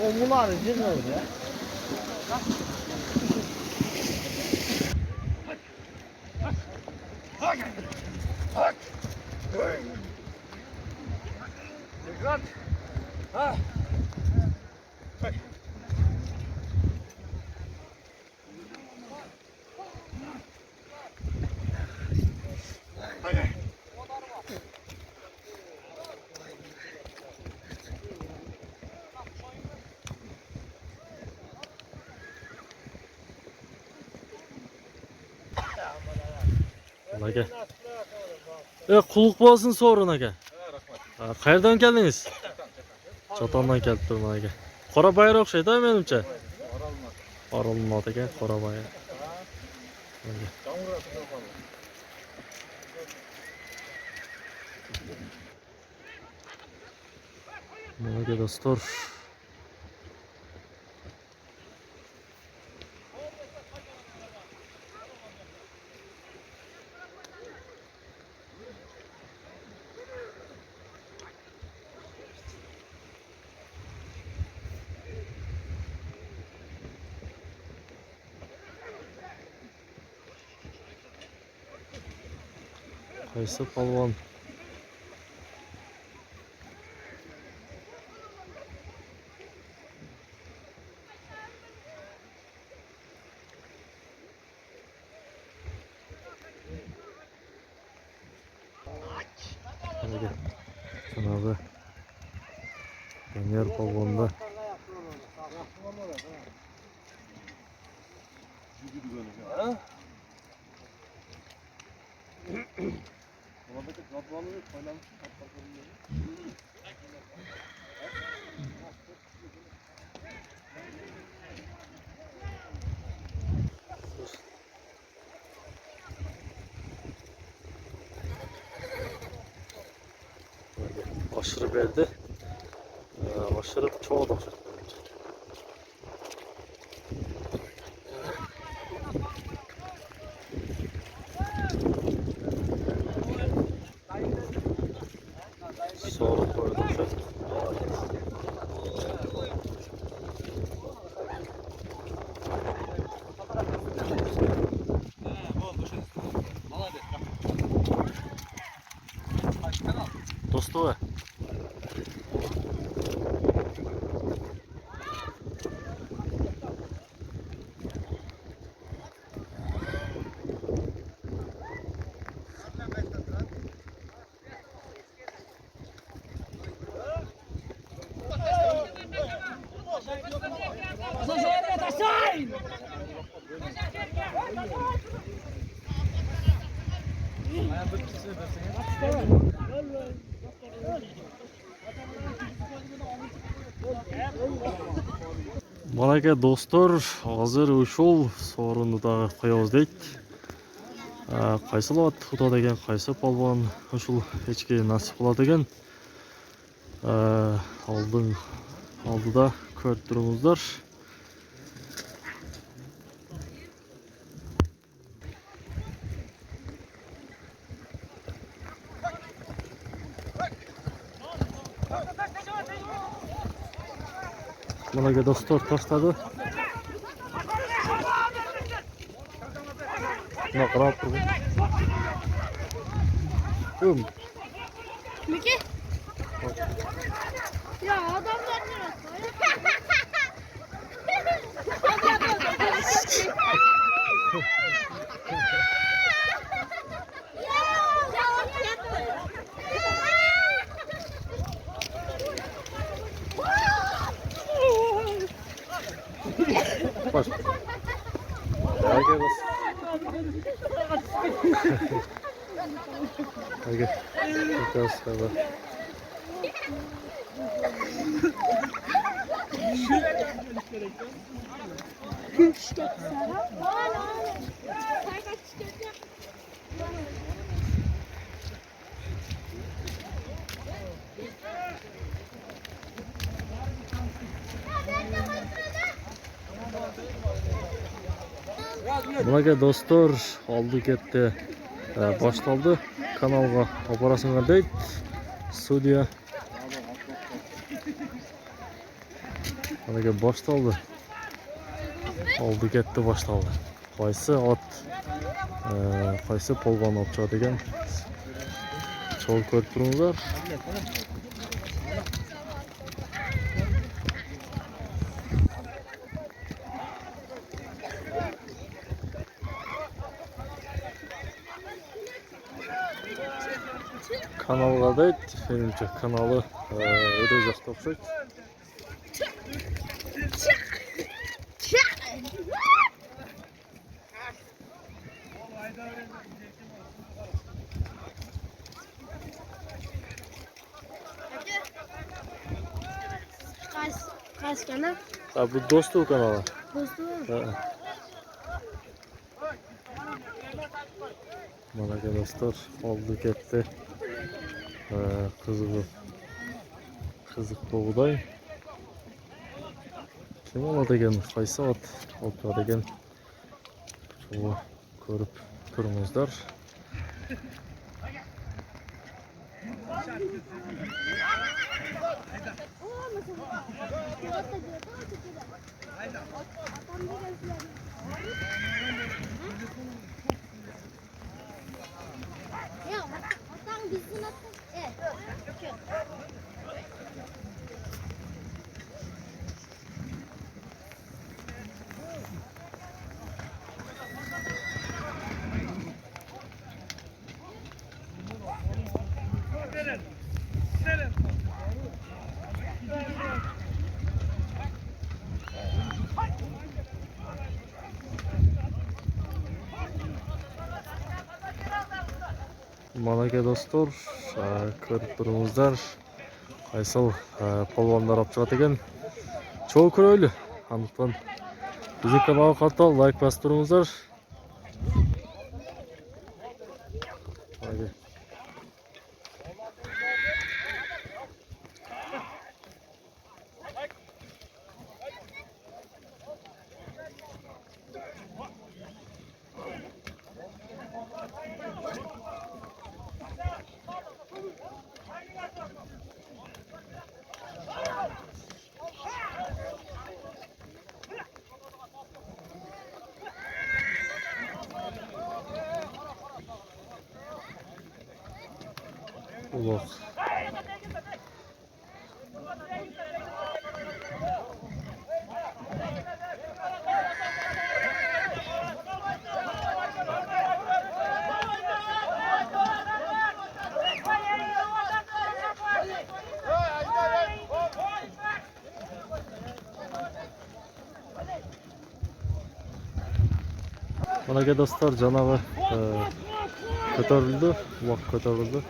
Omular için oldu ya. Aka. Qulluq bo'lsin So'rin aka. Qayerdan keldingiz? Chotondan kelib turman aka. Qora bayroq o'xshaydi menimcha. Orolmot ekan, qora bayroq. Mana do'stlar. Qaysi polvon? Hadi. Şuna be. Deniyor polvonda. Aşırı verdi. Aşırı çoğu da. Sonra koydum şu. Dostu. Malaka do'stlar, hozir o'shul so'rinni da qo'yamiz deyk. Qaysi lot xudo degan, qaysi polvon o'shul hechki nasib qiladi ekan. Oldida ko'rib turibsizlar. Malaka do'stlar tashladi. Naqrab turib. Niki? Ya adamlar ne Baş. Malaka Hadi. Bakalım kadar. Bunaqa dostlar oldi ketdi. Boshlandi. Kanalga operasyon deyt. Studiya. Bunaqa boshlandi. Oldi ketdi boshlandi. Qaysi ot qaysi polvon olib chiqadigan chol ko'rib turibsizlar. Kanalga deyt, menimcha kanali o'ta yoqda o'xshaydi. Qaysi kanal? Bu Do'stov kanali. Do'stov. Mana dostlar, oldi ketdi. Qiziq bug'doy. Kim oladigan, qaysi ot oladigan? Shuni ko'rib turibsizlar. Mana dostlar, ko'rib turibsizlar. Qaysi polvonlar olib chiqadigan cho'l ko'rayli. Aniqdan bizning kanalga qattiq like bosib turibsizlar. Hadi. Uloq. Mana dostlar, canavar ko'tarildi, uloq ko'tarildi.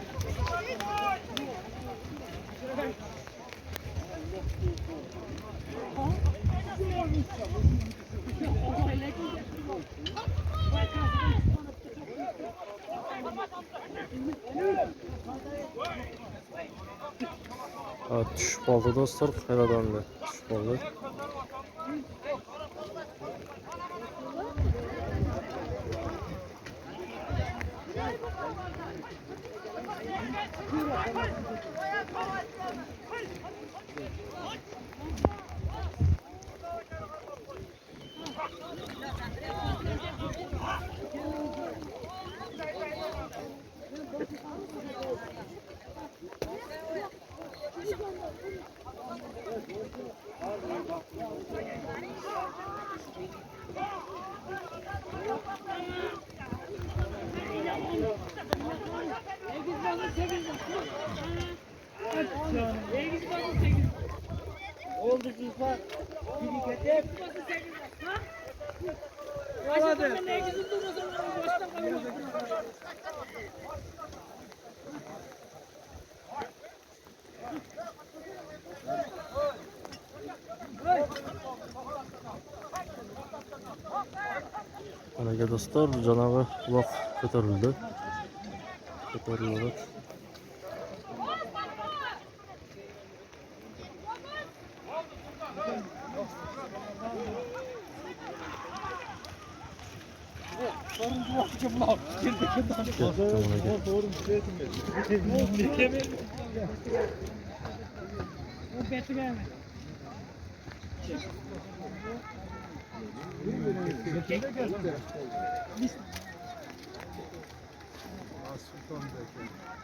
Tushib qoldi dostlar, qayerdan tushib qoldi. Oldu kızlar. Biri getir. Anaga dostlar, janavi uloq ko'tarildi. Ko'tarilyapti.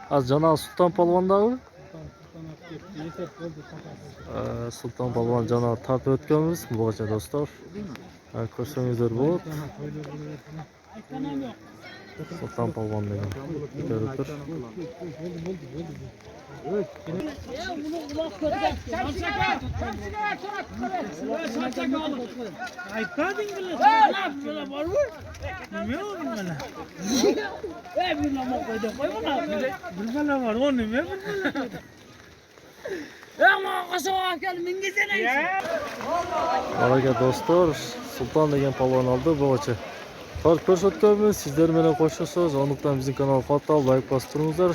Az janavi Sulton polvondagimi? Sulton polvon janavi tartib o'tganmiz bugacha dostlar. Ko'rsangizlar bo'ladi. Sulton polvon degan ko'tarib tur. Aytmading bile. Şöyle var mı? Bilmiyorum bana. Bir nama koydu. Koy bana. Bir bana var. O ne? Bir bana. Ama kasaba gel mingizene. Anaga dostlar, Sulton degan polvon oldi bugacha. Tartib ko'rsatganmiz. Sizlar meni qo'shasiz, onuqdan bizning kanalga foto, like bosib turingizlar.